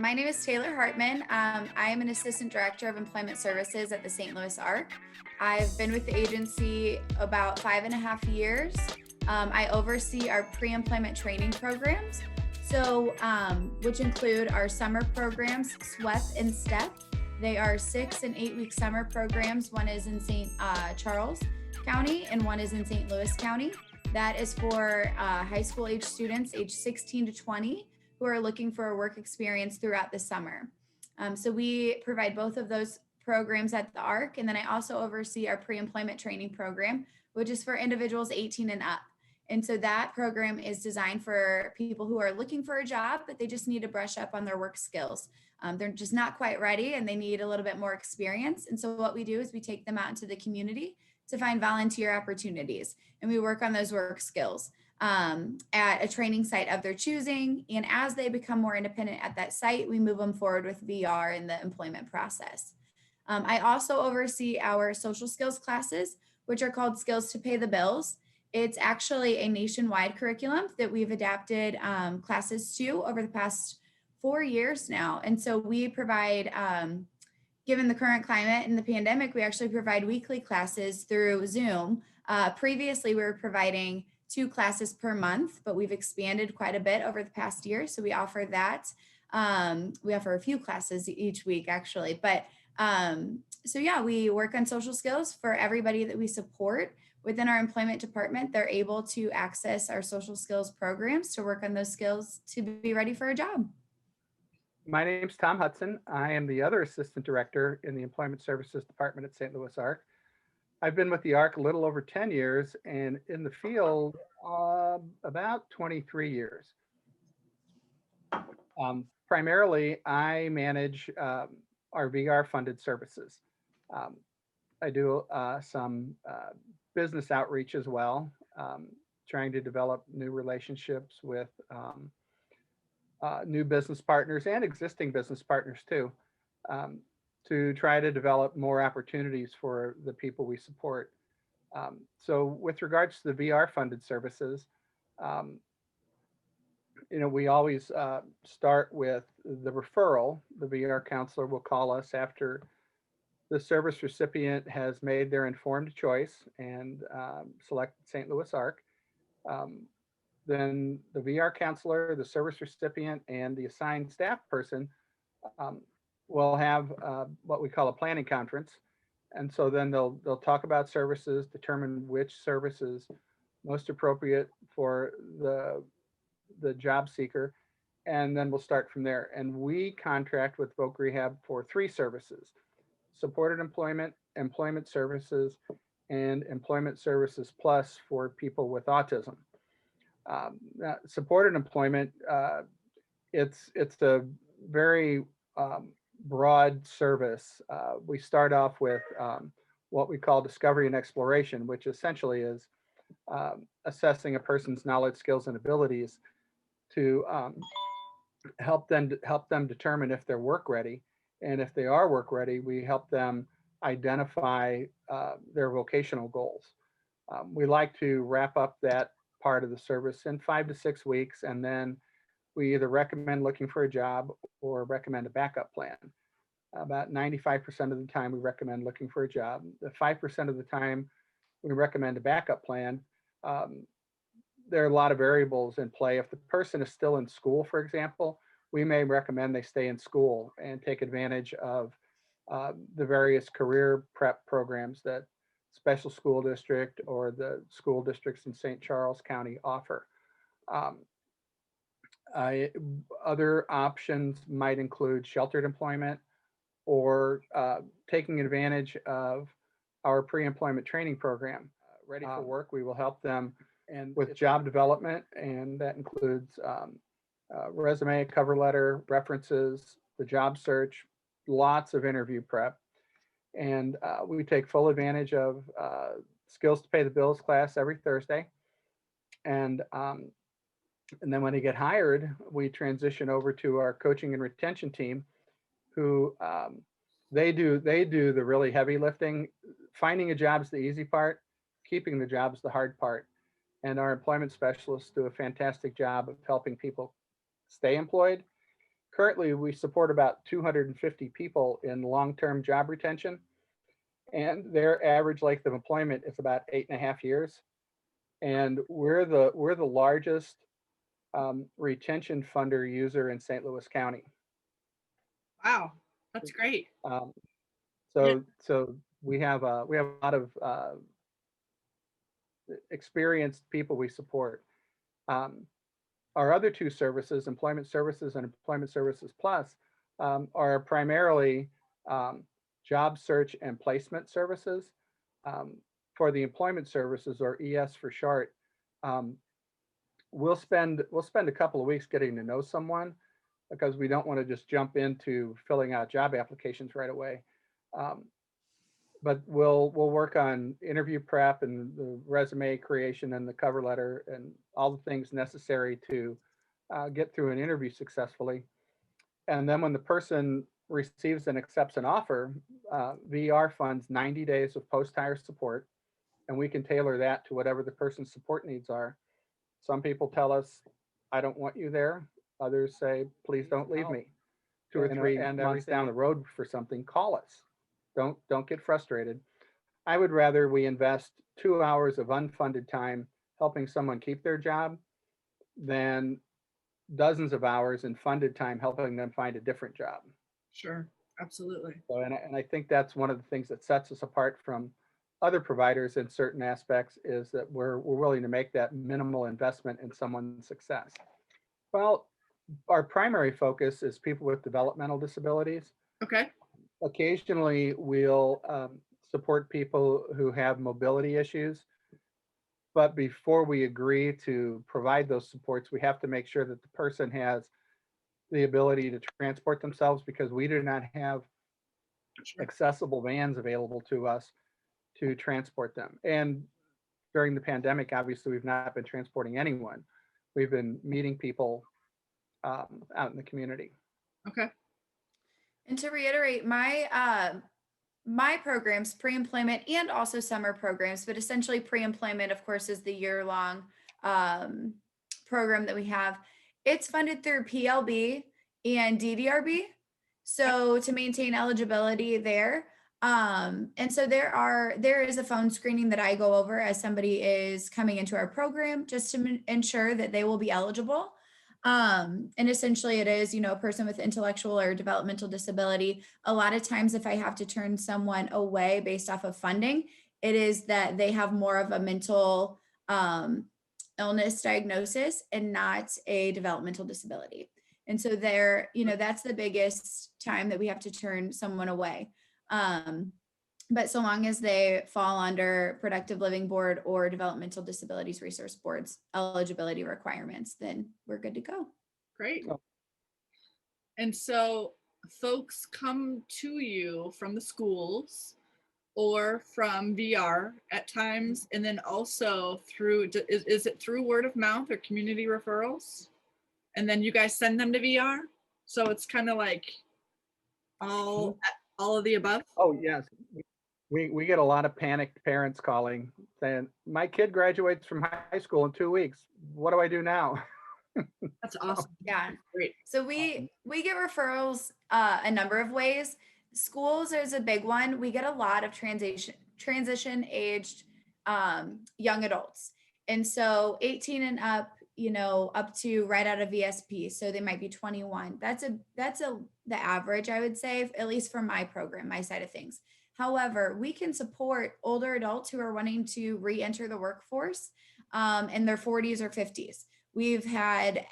My name is Taylor Hartman. I am an assistant director of employment services at the St. Louis Arc. I've been with the agency about 5.5 years. I oversee our pre-employment training programs, which include our summer programs, SWEP and STEP. They are 6 and 8 week summer programs. One is in St. Charles County and one is in St. Louis County. That is for high school age students age 16 to 20 who are looking for a work experience throughout the summer. So we provide both of those programs at the ARC. And then I also oversee our pre-employment training program, which is for individuals 18 and up. And so that program is designed for people who are looking for a job, but they just need to brush up on their work skills. They're just not quite ready and they need a little bit more experience. And so what we do is we take them out into the community to find volunteer opportunities and we work on those work skills at a training site of their choosing. And as they become more independent at that site, we move them forward with VR in the employment process. I also oversee our social skills classes, which are called Skills to Pay the Bills. It's actually a nationwide curriculum that we've adapted classes to over the past 4 years now. And so we provide, given the current climate and the pandemic, we actually provide weekly classes through Zoom. Previously, we were providing 2 classes per month, but we've expanded quite a bit over the past year. So we offer that. We offer a few classes each week, actually. But we work on social skills for everybody that we support within our employment department. They're able to access our social skills programs to work on those skills to be ready for a job. My name's Tom Hudson. I am the other assistant director in the Employment Services Department at St. Louis Arc. I've been with the ARC a little over 10 years and in the field about 23 years. Primarily, I manage our VR funded services. I do some business outreach as well, trying to develop new relationships with new business partners and existing business partners too, to try to develop more opportunities for the people we support. So with regards to the VR funded services, we always start with the referral. The VR counselor will call us after the service recipient has made their informed choice and selected St. Louis Arc. Then the VR counselor, the service recipient, and the assigned staff person will have what we call a planning conference. And so then they'll talk about services, determine which service is most appropriate for the job seeker, and then we'll start from there. And we contract with Voc Rehab for 3 services: supported employment, employment services, and employment services plus for people with autism. Supported employment, it's a very broad service. We start off with what we call discovery and exploration, which essentially is assessing a person's knowledge, skills, and abilities to help them determine if they're work ready. And if they are work ready, we help them identify their vocational goals. We like to wrap up that part of the service in 5 to 6 weeks, and then we either recommend looking for a job or recommend a backup plan. About 95% of the time we recommend looking for a job. The 5% of the time we recommend a backup plan. There are a lot of variables in play. If the person is still in school, for example, we may recommend they stay in school and take advantage of the various career prep programs that special school district or the school districts in St. Charles County offer. Other options might include sheltered employment or taking advantage of our pre-employment training program. Ready for work, we will help them and with job development, and that includes resume, cover letter, references, the job search, lots of interview prep. And we take full advantage of Skills to Pay the Bills class every Thursday. And then when they get hired, we transition over to our coaching and retention team, who they do the really heavy lifting. Finding a job is the easy part, keeping the job is the hard part. And our employment specialists do a fantastic job of helping people stay employed, currently we support about 250 people in long-term job retention, and their average length of employment is about 8.5 years. And we're the largest retention funder user in St. Louis County. Wow, that's great. Um, Yeah. so we have a lot of experienced people we support. Um, our other two services, Employment Services and Employment Services Plus, are primarily job search and placement services. Um, for the Employment Services, or ES for short, um, we'll spend a couple of weeks getting to know someone because we don't want to just jump into filling out job applications right away. Um, but we'll work on interview prep and the resume creation and the cover letter and all the things necessary to get through an interview successfully. And then when the person receives and accepts an offer, VR funds 90 days of post-hire support, and we can tailor that to whatever the person's support needs are. Some people tell us, I don't want you there. Others say, please don't leave me. 2 or 3 months down the road for something, call us. Don't get frustrated. I would rather we invest 2 hours of unfunded time helping someone keep their job than dozens of hours in funded time helping them find a different job. Sure, absolutely. So, and I think that's one of the things that sets us apart from other providers in certain aspects, is that we're willing to make that minimal investment in someone's success. Well, our primary focus is people with developmental disabilities. Okay. Occasionally, we'll support people who have mobility issues. But before we agree to provide those supports, we have to make sure that the person has the ability to transport themselves, because we do not have Sure. accessible vans available to us to transport them. And during the pandemic, obviously, we've not been transporting anyone. We've been meeting people out in the community. Okay. And to reiterate, my programs, pre-employment and also summer programs, but essentially pre-employment, of course, is the year-long program that we have. It's funded through PLB and DDRB. So to maintain eligibility there. And so there is a phone screening that I go over as somebody is coming into our program, just to ensure that they will be eligible. And essentially it is, a person with intellectual or developmental disability. A lot of times if I have to turn someone away based off of funding, it is that they have more of a mental illness diagnosis and not a developmental disability. And so that's the biggest time that we have to turn someone away. But so long as they fall under Productive Living Board or Developmental Disabilities Resource Board's eligibility requirements, then we're good to go. Great. And so folks come to you from the schools or from VR at times, and then also through, is it through word of mouth or community referrals? And then you guys send them to VR? So it's kind of like all of the above? Oh, yes. We get a lot of panicked parents calling saying, my kid graduates from high school in 2 weeks. What do I do now? That's awesome. Yeah. Great. So we get referrals a number of ways. Schools is a big one. We get a lot of transition aged young adults. And so 18 and up, up to right out of VSP. So they might be 21. That's the average, I would say, at least for my program, my side of things. However, we can support older adults who are wanting to re-enter the workforce in their 40s or 50s. We've had,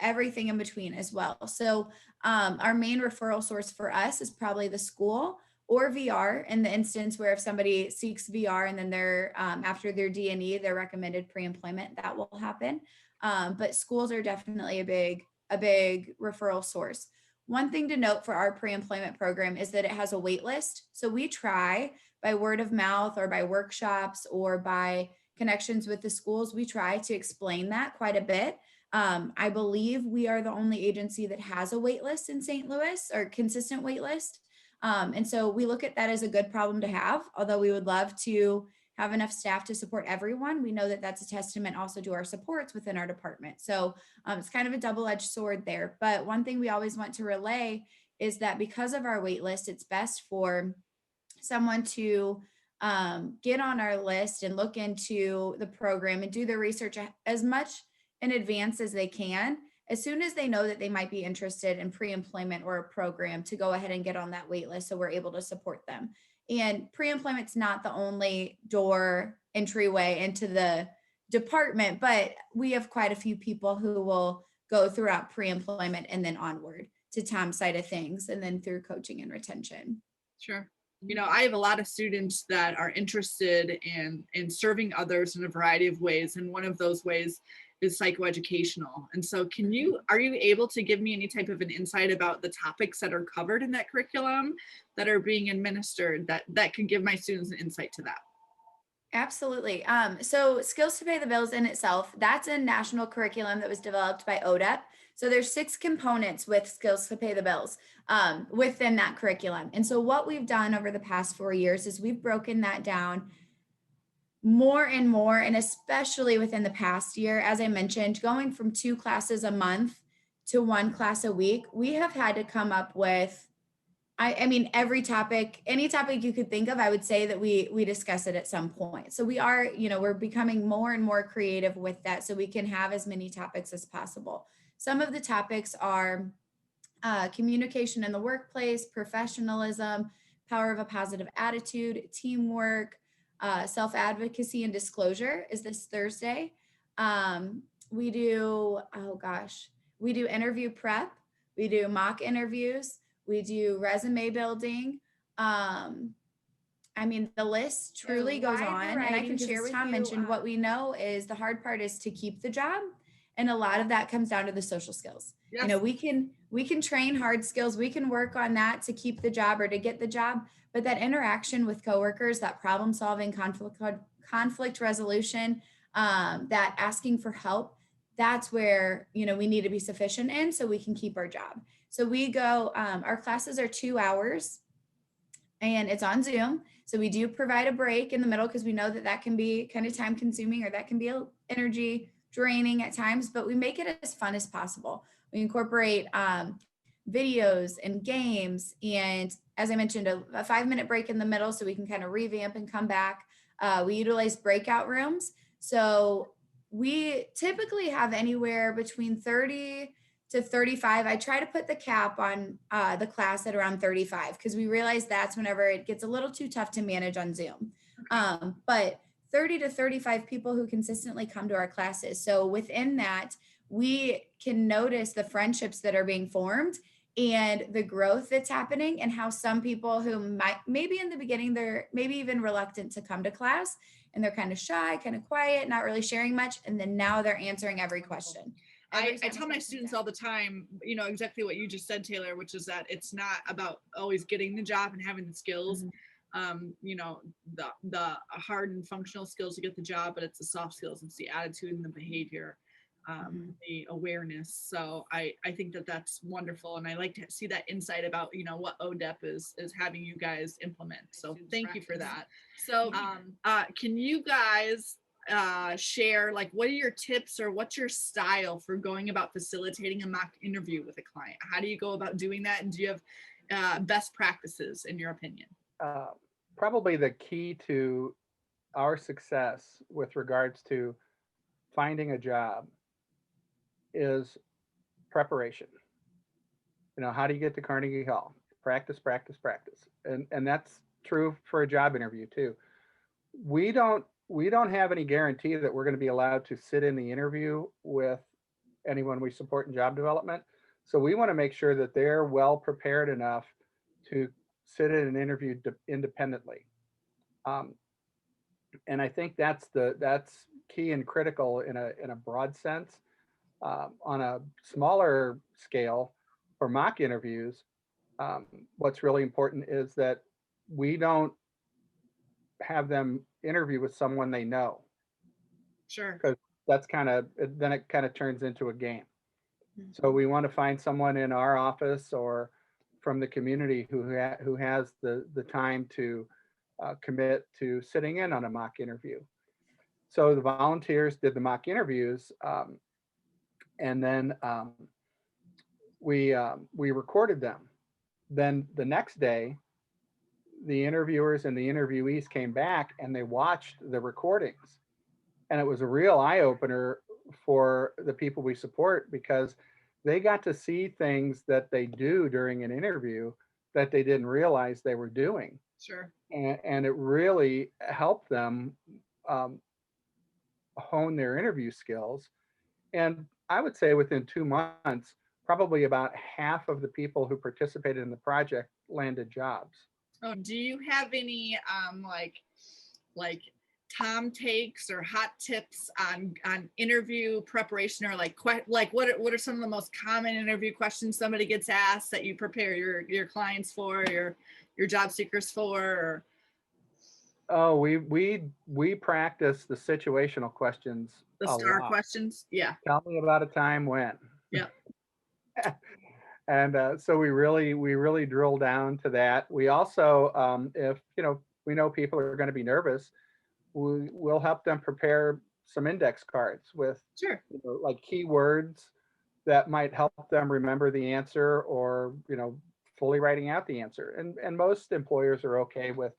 everything in between as well. So our main referral source for us is probably the school or VR, in the instance where if somebody seeks VR and then they're after their D&E, they're recommended pre-employment, that will happen. But schools are definitely a big referral source. One thing to note for our pre-employment program is that it has a wait list. So we try by word of mouth or by workshops or by connections with the schools, we try to explain that quite a bit. I believe we are the only agency that has a wait list in St. Louis, or consistent wait list. And so we look at that as a good problem to have, although we would love to have enough staff to support everyone, we know that that's a testament also to our supports within our department. So it's kind of a double-edged sword there. But one thing we always want to relay is that because of our wait list, it's best for someone to get on our list and look into the program and do the research as much in advance as they can. As soon as they know that they might be interested in pre-employment or a program, to go ahead and get on that wait list so we're able to support them. And pre-employment's not the only door entryway into the department, but we have quite a few people who will go throughout pre-employment and then onward to Tom's side of things, and then through coaching and retention. Sure. You know, I have a lot of students that are interested in serving others in a variety of ways, and one of those ways is psychoeducational. And so are you able to give me any type of an insight about the topics that are covered in that curriculum that are being administered that can give my students an insight to that? Absolutely. So Skills to Pay the Bills in itself, that's a national curriculum that was developed by ODEP. So there's 6 components with Skills to Pay the Bills within that curriculum. And so what we've done over the past 4 years is we've broken that down more and more, and especially within the past year, as I mentioned, going from 2 classes a month to 1 class a week, we have had to come up with, I mean, every topic, any topic you could think of, I would say that we discuss it at some point. So we are, we're becoming more and more creative with that so we can have as many topics as possible. Some of the topics are communication in the workplace, professionalism, power of a positive attitude, teamwork, self-advocacy and disclosure is this Thursday. We do interview prep. We do mock interviews. We do resume building. I mean, the list truly goes on, and I can share with you. Tom mentioned, what we know is the hard part is to keep the job, and a lot of that comes down to the social skills. Yes. We can train hard skills. We can work on that to keep the job or to get the job, but that interaction with coworkers, that problem solving, conflict resolution, that asking for help, that's where we need to be sufficient in so we can keep our job. So we go, our classes are 2 hours and it's on Zoom. So we do provide a break in the middle because we know that can be kind of time consuming, or that can be energy draining at times, but we make it as fun as possible. We incorporate videos and games. And as I mentioned, a 5-minute break in the middle so we can kind of revamp and come back. We utilize breakout rooms. So we typically have anywhere between 30 to 35. I try to put the cap on the class at around 35 because we realize that's whenever it gets a little too tough to manage on Zoom. But 30 to 35 people who consistently come to our classes. So within that, we can notice the friendships that are being formed and the growth that's happening, and how some people who maybe in the beginning, they're maybe even reluctant to come to class and they're kind of shy, kind of quiet, not really sharing much. And then now they're answering every question. I tell my students all the time, exactly what you just said, Taylor, which is that it's not about always getting the job and having the skills, the hard and functional skills to get the job, but it's the soft skills, it's the attitude and the behavior, the awareness. So I think that that's wonderful. And I like to see that insight about, what ODEP is having you guys implement. So thank you for that. So can you guys share, like, what are your tips or what's your style for going about facilitating a mock interview with a client? How do you go about doing that? And do you have best practices in your opinion? Probably the key to our success with regards to finding a job is preparation. How do you get to Carnegie Hall? Practice, practice, practice. And that's true for a job interview too. We don't have any guarantee that we're going to be allowed to sit in the interview with anyone we support in job development. So we want to make sure that they're well prepared enough to sit in an interview independently. And I think that's key and critical in a broad sense. On a smaller scale, for mock interviews, what's really important is that we don't have them interview with someone they know. Sure. Because then it kind of turns into a game. So we want to find someone in our office or from the community who has the time to commit to sitting in on a mock interview. So the volunteers did the mock interviews, and then we recorded them. Then the next day, the interviewers and the interviewees came back and they watched the recordings, and it was a real eye opener for the people we support, because they got to see things that they do during an interview that they didn't realize they were doing, Sure. and it really helped them um, hone their interview skills. And I would say within 2 months, probably about half of the people who participated in the project landed jobs. Oh, do you have any like Tom takes or hot tips on interview preparation, or like what are some of the most common interview questions somebody gets asked that you prepare your clients for, your job seekers for? Or... Oh, we practice the situational questions The a star lot. questions? Yeah. Tell me about a time when. Yeah. And so we really drill down to that. We also, if we know people are going to be nervous, we'll help them prepare some index cards with Sure. like keywords that might help them remember the answer, or fully writing out the answer. And most employers are okay with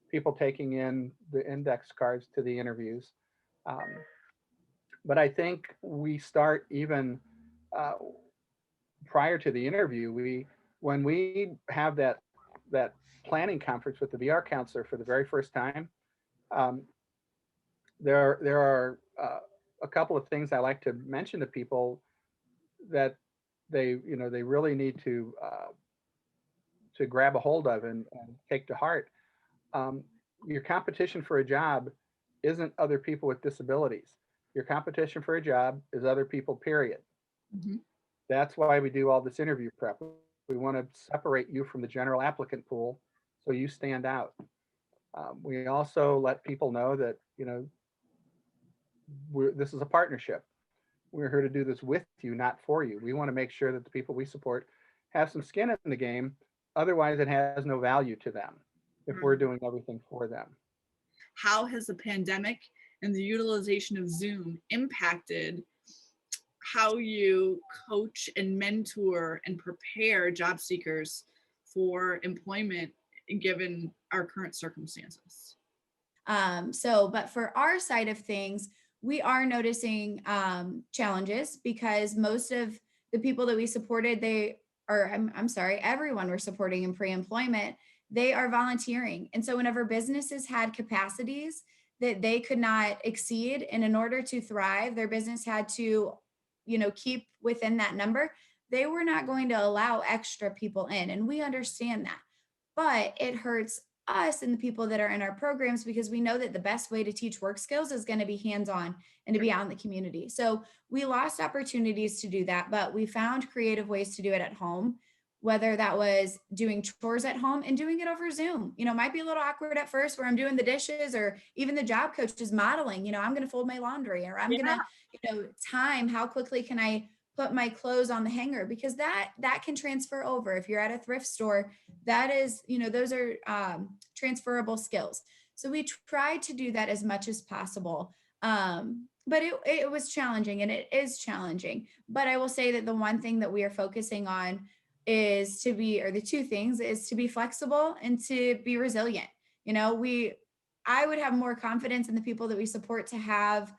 people taking in the index cards to the interviews. But I think we start even uh, prior to the interview. When we have that planning conference with the VR counselor for the very first time, um, there are a couple of things I like to mention to people that they really need to grab a hold of and take to heart. Um, your competition for a job isn't other people with disabilities. Your competition for a job is other people, period. Mhm. That's why we do all this interview prep. We want to separate you from the general applicant pool so you stand out. We also let people know that, this is a partnership. We're here to do this with you, not for you. We want to make sure that the people we support have some skin in the game. Otherwise, it has no value to them if we're doing everything for them. How has the pandemic and the utilization of Zoom impacted how you coach and mentor and prepare job seekers for employment given our current circumstances? But for our side of things, we are noticing challenges, because most of the people that we supported, I'm sorry, everyone we're supporting in pre-employment, they are volunteering. And so whenever businesses had capacities that they could not exceed, and in order to thrive, their business had to, keep within that number, they were not going to allow extra people in. And we understand that. But it hurts us and the people that are in our programs, because we know that the best way to teach work skills is going to be hands-on and to be out in the community. So we lost opportunities to do that, but we found creative ways to do it at home, whether that was doing chores at home and doing it over Zoom. Might be a little awkward at first where I'm doing the dishes, or even the job coach is modeling, I'm going to fold my laundry, or I'm Yeah. going to, time how quickly can I put my clothes on the hanger, because that can transfer over. If you're at a thrift store, that is, those are transferable skills. So we tried to do that as much as possible. But it was challenging, and it is challenging. But I will say that the one thing that we are focusing on is the two things is to be flexible and to be resilient. I would have more confidence in the people that we support to have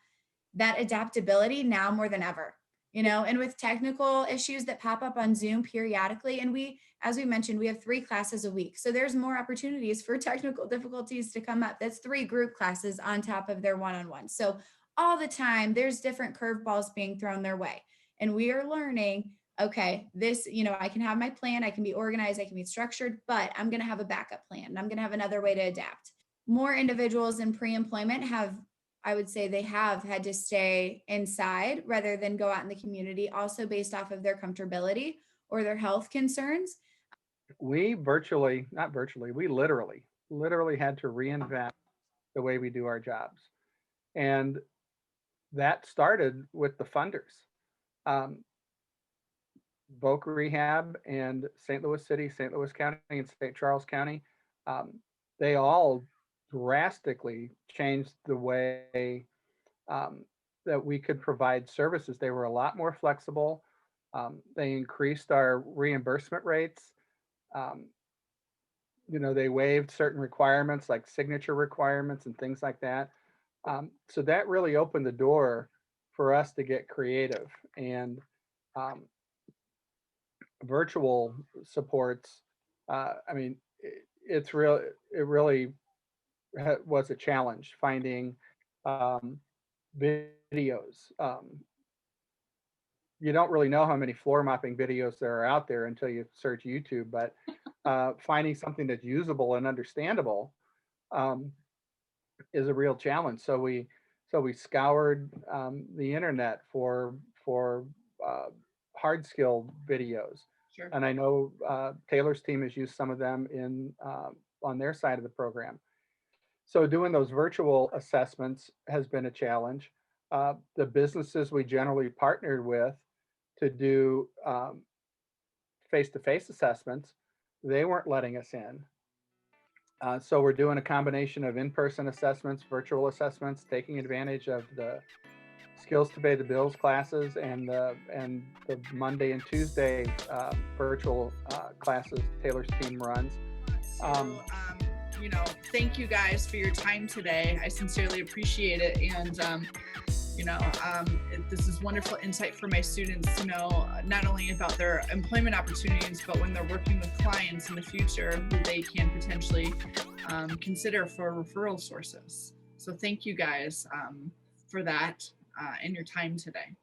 that adaptability now more than ever. And with technical issues that pop up on Zoom periodically, and as we mentioned, we have 3 classes a week. So there's more opportunities for technical difficulties to come up. That's 3 group classes on top of their one-on-one. So all the time there's different curveballs being thrown their way. And we are learning, okay, this, I can have my plan, I can be organized, I can be structured, but I'm going to have a backup plan, and I'm going to have another way to adapt. More individuals in pre-employment I would say they have had to stay inside rather than go out in the community, also based off of their comfortability or their health concerns. We we literally had to reinvent the way we do our jobs. And that started with the funders. Um, Boca Rehab and St. Louis City, St. Louis County, and St. Charles County, um, they all drastically changed the way um, that we could provide services. They were a lot more flexible. They increased our reimbursement rates. Um, they waived certain requirements like signature requirements and things like that. So that really opened the door for us to get creative, and um, virtual supports. I mean, it's real. It really was a challenge finding um, videos. You don't really know how many floor mopping videos there are out there until you search YouTube, but finding something that's usable and understandable um, is a real challenge. So we scoured the internet for uh, hard skill videos, Sure. and I know Taylor's team has used some of them on their side of the program. So doing those virtual assessments has been a challenge. The businesses we generally partnered with to do face-to-face assessments, they weren't letting us in. So we're doing a combination of in-person assessments, virtual assessments, taking advantage of the skills to pay the bills classes and the Monday and Tuesday virtual classes Taylor's team runs. So, thank you guys for your time today. I sincerely appreciate it. And, this is wonderful insight for my students to know not only about their employment opportunities, but when they're working with clients in the future, who they can potentially consider for referral sources. So thank you guys for that and your time today.